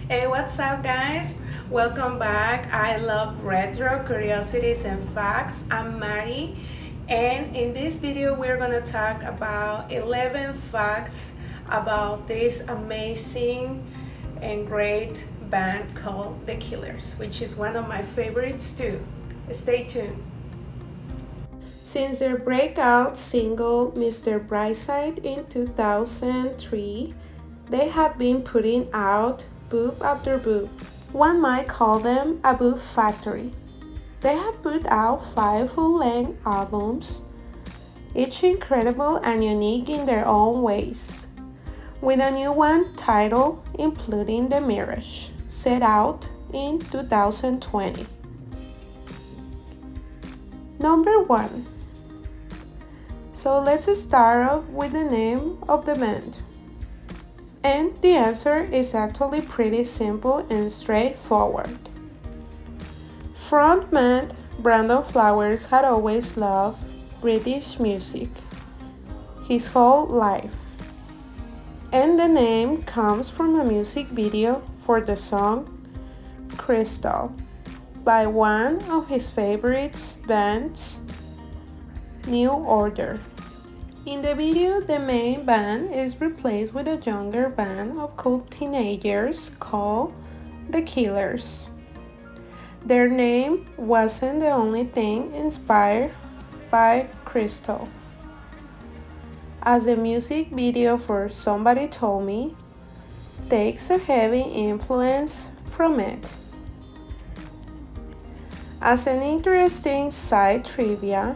Hey, what's up, guys? Welcome back. I love retro curiosities and facts. I'm Mari, and in this video, we're gonna talk about 11 facts about this amazing and great band called The Killers, which is one of my favorites too. Stay tuned. Since their breakout single Mr. Brightside in 2003, they have been putting out boob after boob. One might call them a boob factory. They have put out 5 full-length albums, each incredible and unique in their own ways, with a new one titled Including the Mirage, set out in 2020. Number 1. So let's start off with the name of the band. And the answer is actually pretty simple and straightforward. Frontman Brandon Flowers had always loved British music his whole life. And the name comes from a music video for the song Crystal by one of his favorite bands, New Order. In the video, the main band is replaced with a younger band of cool teenagers called The Killers. Their name wasn't the only thing inspired by Crystal, as the music video for Somebody Told Me takes a heavy influence from it. As an interesting side trivia,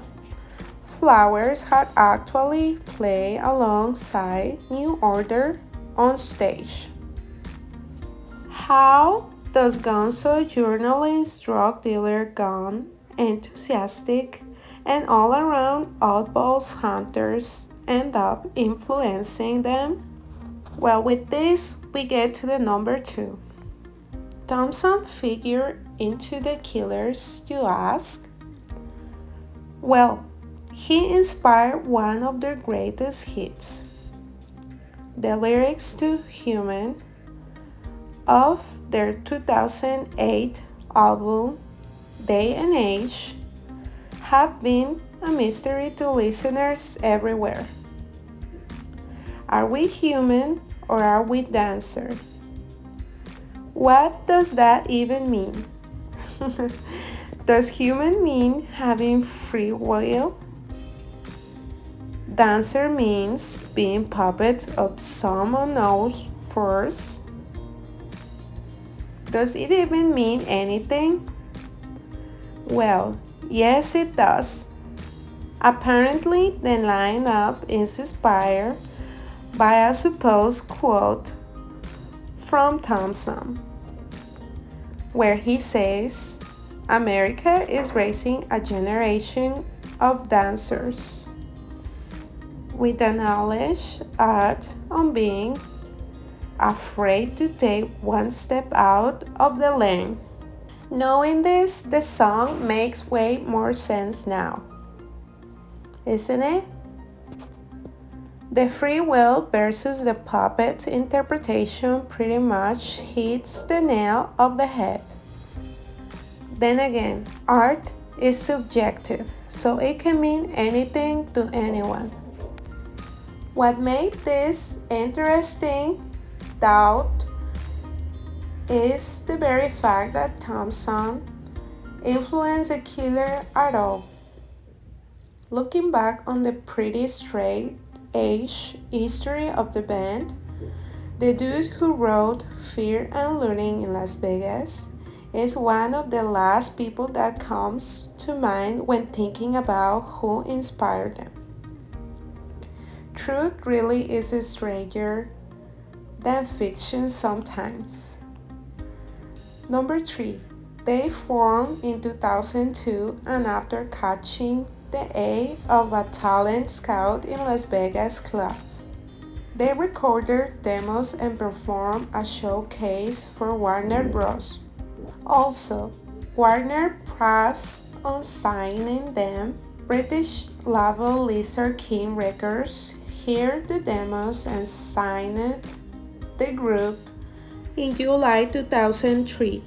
Flowers had actually played alongside New Order on stage. How does gonzo journalist, drug dealer, gun enthusiastic, and all-around oddballs hunters end up influencing them? Well, with this, we get to the number 2. Thompson figured into The Killers, you ask? Well, he inspired one of their greatest hits. The lyrics to Human of their 2008 album Day and Age have been a mystery to listeners everywhere. Are we human or are we dancer? What does that even mean? Does human mean having free will? Dancer means being puppets of some unknown force. Does it even mean anything? Well, yes it does. Apparently, the lineup is inspired by a supposed quote from Thompson, where he says, America is raising a generation of dancers with the knowledge on being afraid to take one step out of the lane. Knowing this, the song makes way more sense now, isn't it? The free will versus the puppet interpretation pretty much hits the nail on the head. Then again, art is subjective, so it can mean anything to anyone. What made this interesting doubt is the very fact that Thompson influenced The Killer at all. Looking back on the pretty straight edge history of the band, the dude who wrote Fear and Loathing in Las Vegas is one of the last people that comes to mind when thinking about who inspired them. Truth really is stranger than fiction sometimes. Number 3. They formed in 2002 and after catching the eye of a talent scout in Las Vegas club, they recorded demos and performed a showcase for Warner Bros. Also, Warner pressed on signing them. British label Lizard King Records heard the demos and signed the group in July 2003.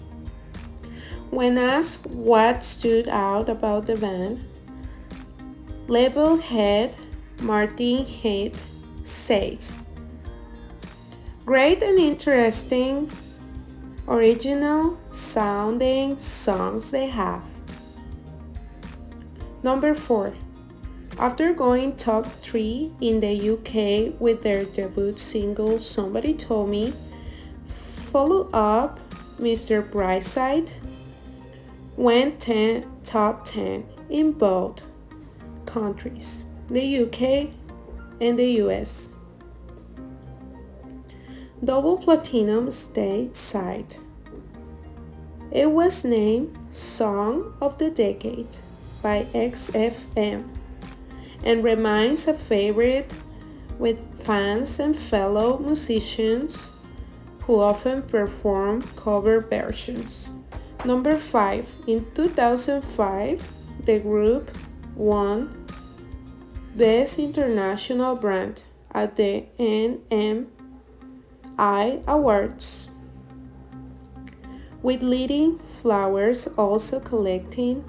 When asked what stood out about the band, label head Martin Heath says, "Great and interesting, original sounding songs they have." Number 4. After going top 3 in the UK with their debut single Somebody Told Me, follow up Mr. Brightside went top 10 in both countries, the UK and the US. Double platinum stateside. It was named Song of the Decade by XFM and remains a favorite with fans and fellow musicians who often perform cover versions. Number 5. In 2005, the group won Best International Brand at the NME Awards, with Leading Flowers also collecting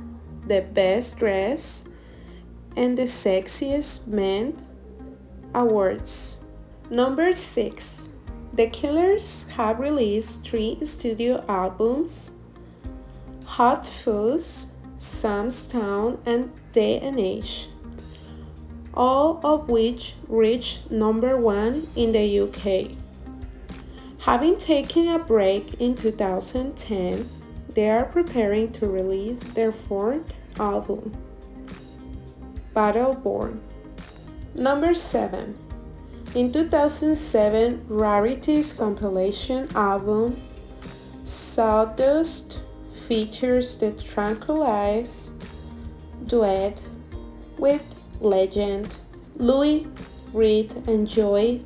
the Best Dress and the Sexiest Men awards. Number 6. The Killers have released 3 studio albums: Hot Fuzz, Sam's Town, and Day and Age, all of which reached number 1 in the UK. Having taken a break in 2010, they are preparing to release their 4th album, Battleborn. Number 7. In 2007, Rarity's compilation album, Sawdust, features the Tranquilize duet with legend Louis Reed and Joy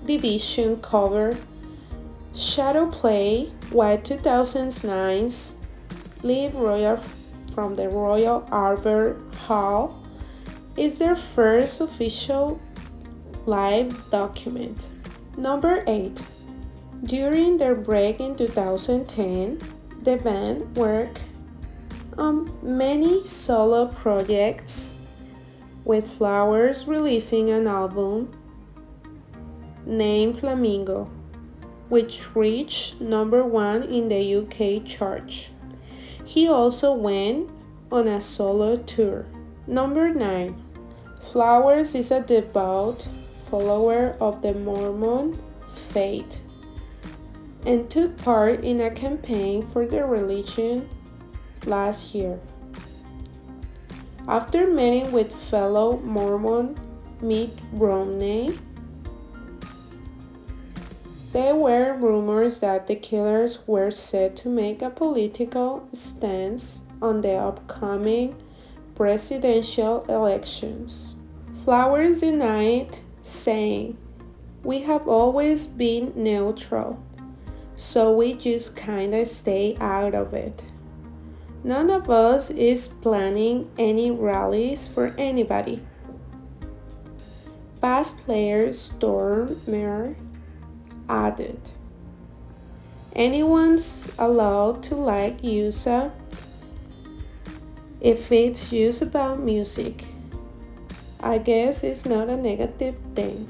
Division cover Shadowplay, while 2009's Live Royal from the Royal Albert Hall is their first official live document. Number 8. During their break in 2010, the band worked on many solo projects, with Flowers releasing an album named Flamingo, which reached number 1 in the UK chart. He also went on a solo tour. Number 9. Flowers is a devout follower of the Mormon faith and took part in a campaign for the religion last year. After meeting with fellow Mormon Mitt Romney, there were rumors that the Killers were set to make a political stance on the upcoming presidential elections. Flowers denied, saying, "We have always been neutral, so we just kinda stay out of it. None of us is planning any rallies for anybody." Bass player Stormer added, "Anyone's allowed to like USA if it's just about music. I guess it's not a negative thing."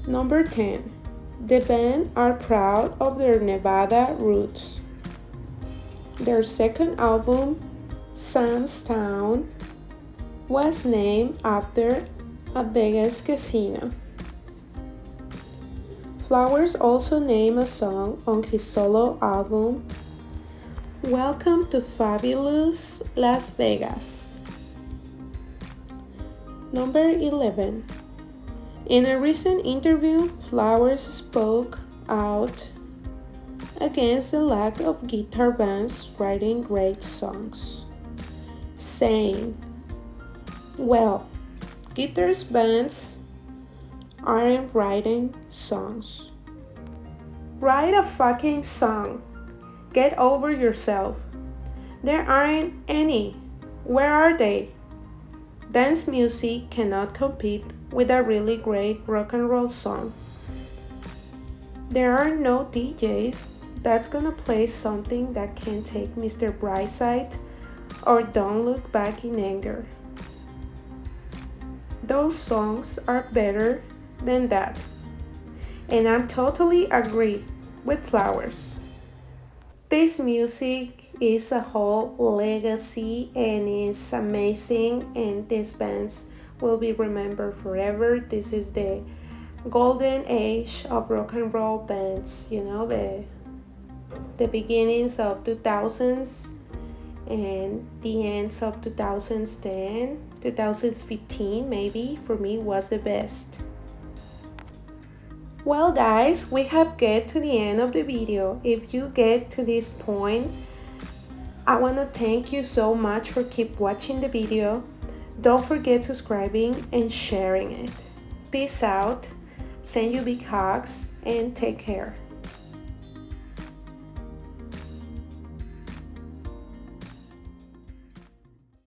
Number 10. The band are proud of their Nevada roots. Their second album, Sam's Town, was named after a Vegas casino. Flowers also named a song on his solo album, Welcome to Fabulous Las Vegas. Number 11. In a recent interview, Flowers spoke out against the lack of guitar bands writing great songs, saying, "Well, guitar bands aren't writing songs. Write a fucking song. Get over yourself. There aren't any. Where are they? Dance music cannot compete with a really great rock and roll song." There are no DJs that's gonna play something that can take Mr. Brightside or Don't Look Back in Anger. Those songs are better than that. And I totally agree with Flowers. This music is a whole legacy and is amazing, and these bands will be remembered forever. This is the golden age of rock and roll bands, the beginnings of 2000s and the ends of 2010, 2015 maybe for me was the best. Well guys, we have get to the end of the video. If you get to this point, I want to thank you so much for keep watching the video. Don't forget subscribing and sharing it. Peace out, send you big hugs, and take care.